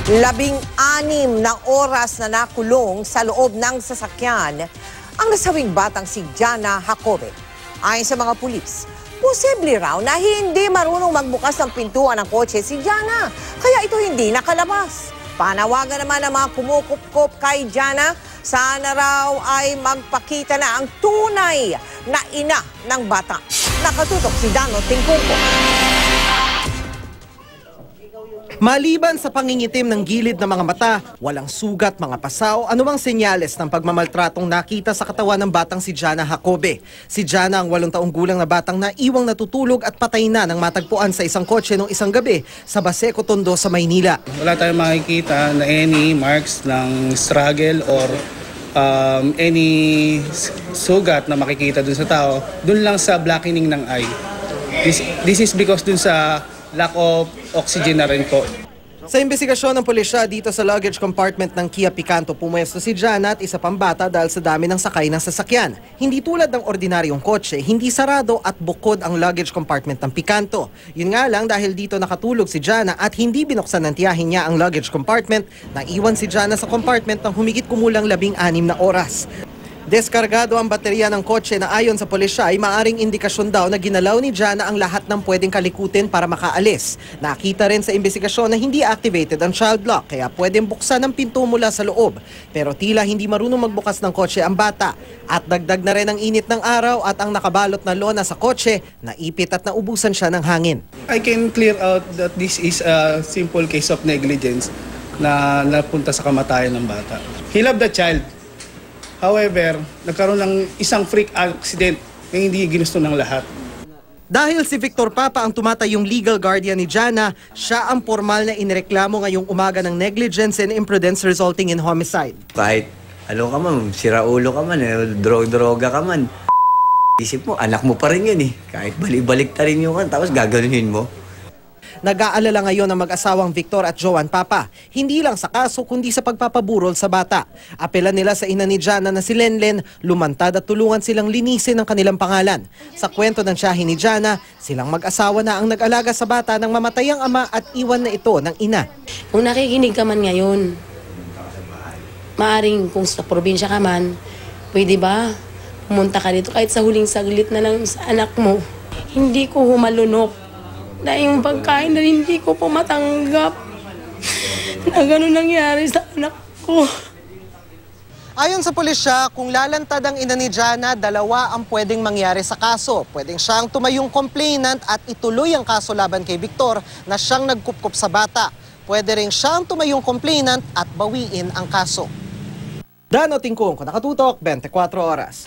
16 na oras na nakulong sa loob ng sasakyan ang nasawing batang si Jana Jacobe. Ayon sa mga pulis, posible raw na hindi marunong magbukas ng pintuan ng kotse si Jana, kaya ito hindi nakalabas. Panawagan naman ng mga kumukup-kup kay Jana, sana raw ay magpakita na ang tunay na ina ng bata. Nakatutok si Dano Tingkungko. Maliban sa pangingitim ng gilid ng mga mata, walang sugat, mga pasaw, anumang senyales ng pagmamaltratong nakita sa katawan ng batang si Jana Jacobe. Si Jana ang 8 taong gulang na batang naiwang natutulog at patay na nang matagpuan sa isang kotse noong isang gabi sa Baseco, Tondo sa Maynila. Wala tayong makikita na any marks ng struggle or any sugat na makikita dun sa tao. Dun lang sa blackening ng eye. This is because dun sa lack of oxygen na rin po. Sa investigasyon ng pulisya dito sa luggage compartment ng Kia Picanto, pumwesto si Jana at isa pang bata dahil sa dami ng sakay ng sasakyan. Hindi tulad ng ordinaryong kotse, hindi sarado at bukod ang luggage compartment ng Picanto. Yun nga lang dahil dito nakatulog si Jana at hindi binuksan ng tiyahin niya ang luggage compartment, naiwan si Jana sa compartment ng humigit kumulang 16 na oras. Deskargado ang baterya ng kotse na ayon sa pulisya ay maaring indikasyon daw na ginalaw ni Jana ang lahat ng pwedeng kalikutin para makaalis. Nakita rin sa investigasyon na hindi activated ang child lock kaya pwedeng buksan ang pinto mula sa loob. Pero tila hindi marunong magbukas ng kotse ang bata. At dagdag na rin ang init ng araw at ang nakabalot na lona sa kotse, naipit at naubusan siya ng hangin. I can clear out that this is a simple case of negligence na napunta sa kamatayan ng bata. He loved the child. However, nagkaroon ng isang freak accident na hindi ginusto ng lahat. Dahil si Victor Papa ang tumatayong legal guardian ni Jana, siya ang formal na inireklamo ngayong umaga ng negligence and imprudence resulting in homicide. Kahit ano ka man, siraulo ka man, droga ka man. Isip mo, anak mo pa rin yun eh. Kahit balik-balik ta rin yun, tapos gaganunin mo. Nag-aalala ngayon ang mag-asawang Victor at Joan Papa, hindi lang sa kaso kundi sa pagpapaburol sa bata. Apelan nila sa ina ni Jana na si Lenlen, lumantad at tulungan silang linisin ang kanilang pangalan. Sa kwento ng tiyahin ni Jana, silang mag-asawa na ang nag-alaga sa bata nang mamatay ang ama at iwan na ito ng ina. Kung nakikinig ka man ngayon, maaring kung sa probinsya ka man, pwede ba pumunta ka dito kahit sa huling saglit na lang sa anak mo. Hindi ko humalunok na yung pagkain na hindi ko po matanggap na gano'n nangyari sa anak ko. Ayon sa pulisya, kung lalantad ang ina ni Jana, 2 ang pwedeng mangyari sa kaso. Pwedeng siyang tumayong complainant at ituloy ang kaso laban kay Victor na siyang nagkupkup sa bata. Pwede rin siyang tumayong complainant at bawiin ang kaso. Dano Tingkungko, Nakatutok, 24 Oras.